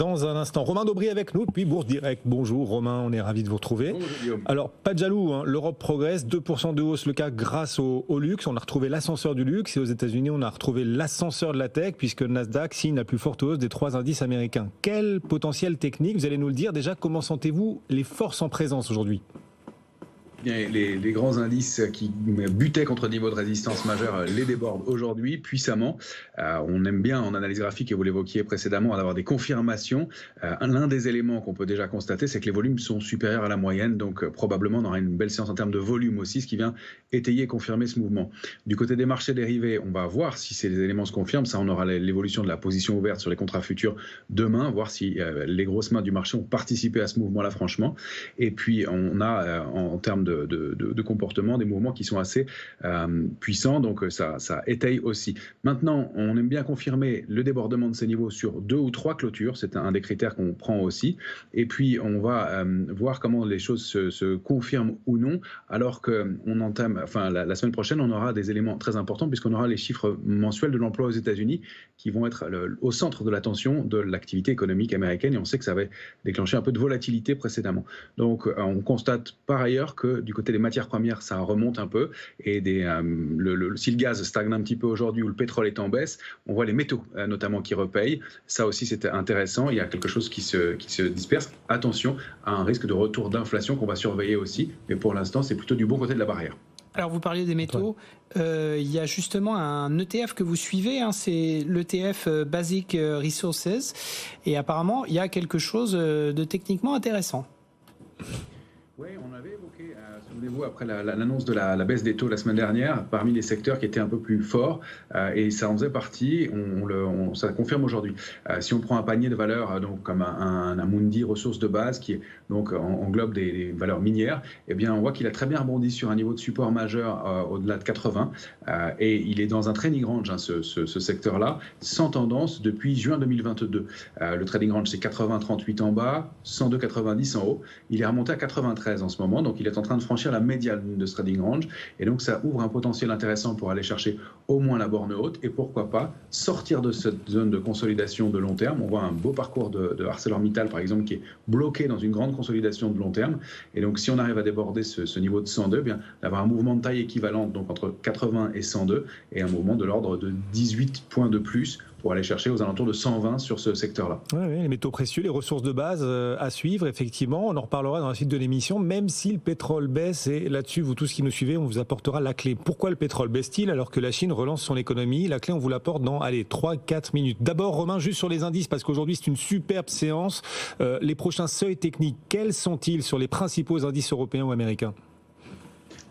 Dans un instant, Romain Daubry avec nous, puis Bourse Direct. Bonjour Romain, on est ravis de vous retrouver. Bonjour Guillaume. Alors, pas de jaloux, l'Europe progresse, 2% de hausse le CAC grâce au luxe. On a retrouvé l'ascenseur du luxe et aux États-Unis, on a retrouvé l'ascenseur de la tech puisque le Nasdaq signe la plus forte hausse des 3 indices américains. Quel potentiel technique, vous allez nous le dire. Déjà, comment sentez-vous les forces en présence aujourd'hui ? Bien, les grands indices qui butaient contre le niveau de résistance majeur les débordent aujourd'hui puissamment. On aime bien en analyse graphique, et vous l'évoquiez précédemment, d'avoir des confirmations. L'un des éléments qu'on peut déjà constater, c'est que les volumes sont supérieurs à la moyenne, donc probablement on aura une belle séance en termes de volume aussi, ce qui vient étayer et confirmer ce mouvement. Du côté des marchés dérivés, on va voir si ces éléments se confirment. Ça, on aura l'évolution de la position ouverte sur les contrats futurs demain, voir si les grosses mains du marché ont participé à ce mouvement-là franchement. Et puis on a en termes de comportement, des mouvements qui sont assez puissants, donc ça étaye aussi. Maintenant, on aime bien confirmer le débordement de ces niveaux sur 2 ou 3 clôtures, c'est un des critères qu'on prend aussi, et puis on va voir comment les choses se confirment ou non, alors qu'on entame, la semaine prochaine, on aura des éléments très importants, puisqu'on aura les chiffres mensuels de l'emploi aux États-Unis, qui vont être au centre de l'attention de l'activité économique américaine, et on sait que ça va déclencher un peu de volatilité précédemment. Donc on constate par ailleurs que du côté des matières premières, ça remonte un peu, et si le gaz stagne un petit peu aujourd'hui ou le pétrole est en baisse, on voit les métaux notamment qui repayent. Ça aussi, c'est intéressant. Il y a quelque chose qui se disperse. Attention à un risque de retour d'inflation qu'on va surveiller aussi, mais pour l'instant, c'est plutôt du bon côté de la barrière. Alors vous parliez des métaux, il y a justement un ETF que vous suivez, c'est l'ETF Basic Resources, et apparemment il y a quelque chose de techniquement intéressant. Oui, on avait évoqué, souvenez-vous, après l'annonce de la baisse des taux la semaine dernière, parmi les secteurs qui étaient un peu plus forts, et ça en faisait partie, ça confirme aujourd'hui. Si on prend un panier de valeurs donc comme un Amundi ressources de base qui donc englobe des valeurs minières, eh bien on voit qu'il a très bien rebondi sur un niveau de support majeur au-delà de 80, et il est dans un trading range, ce secteur-là, sans tendance depuis juin 2022. Le trading range, c'est 80,38 en bas, 102,90 en haut. Il est remonté à 93 en ce moment, donc il est en train de franchir la médiane de ce trading range, et donc ça ouvre un potentiel intéressant pour aller chercher au moins la borne haute, et pourquoi pas sortir de cette zone de consolidation de long terme. On voit un beau parcours de ArcelorMittal par exemple qui est bloqué dans une grande consolidation de long terme, et donc si on arrive à déborder ce niveau de 102, bien d'avoir un mouvement de taille équivalente, donc entre 80 et 102, et un mouvement de l'ordre de 18 points de plus pour aller chercher aux alentours de 120 sur ce secteur-là. Oui, les métaux précieux, les ressources de base à suivre, effectivement. On en reparlera dans la suite de l'émission, même si le pétrole baisse. Et là-dessus, vous tous qui nous suivez, on vous apportera la clé. Pourquoi le pétrole baisse-t-il alors que la Chine relance son économie ? La clé, on vous l'apporte dans 3-4 minutes. D'abord, Romain, juste sur les indices, parce qu'aujourd'hui, c'est une superbe séance. Les prochains seuils techniques, quels sont-ils sur les principaux indices européens ou américains ?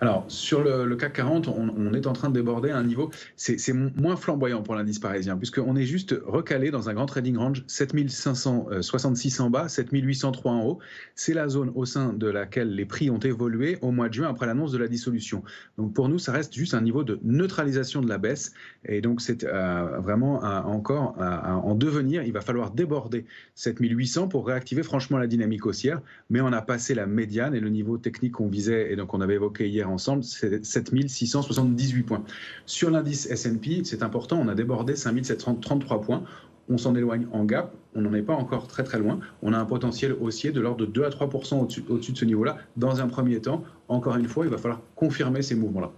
Alors, sur le CAC 40, on est en train de déborder un niveau, c'est moins flamboyant pour l'indice parisien, puisqu'on est juste recalé dans un grand trading range, 7566 en bas, 7803 en haut. C'est la zone au sein de laquelle les prix ont évolué au mois de juin après l'annonce de la dissolution. Donc pour nous, ça reste juste un niveau de neutralisation de la baisse, et donc c'est vraiment encore en devenir. Il va falloir déborder 7800 pour réactiver franchement la dynamique haussière, mais on a passé la médiane et le niveau technique qu'on visait, et donc on avait évoqué hier ensemble, c'est 7678 points. Sur l'indice S&P, c'est important, on a débordé 5733 points. On s'en éloigne en gap, on n'en est pas encore très très loin. On a un potentiel haussier de l'ordre de 2 à 3% au-dessus de ce niveau-là. Dans un premier temps, encore une fois, il va falloir confirmer ces mouvements-là.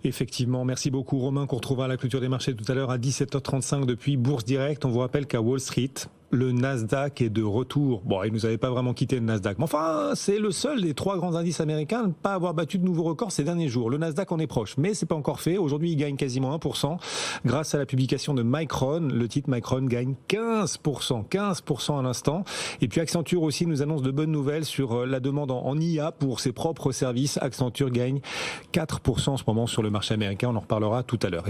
Effectivement, merci beaucoup Romain, qu'on retrouvera à la clôture des marchés tout à l'heure à 17h35 depuis Bourse Direct. On vous rappelle qu'à Wall Street, le Nasdaq est de retour. Bon, il nous avait pas vraiment quitté le Nasdaq, mais enfin, c'est le seul des 3 grands indices américains à ne pas avoir battu de nouveaux records ces derniers jours. Le Nasdaq en est proche, mais c'est pas encore fait. Aujourd'hui, il gagne quasiment 1% grâce à la publication de Micron. Le titre Micron gagne 15% à l'instant. Et puis Accenture aussi nous annonce de bonnes nouvelles sur la demande en IA pour ses propres services. Accenture gagne 4% en ce moment sur le marché américain. On en reparlera tout à l'heure.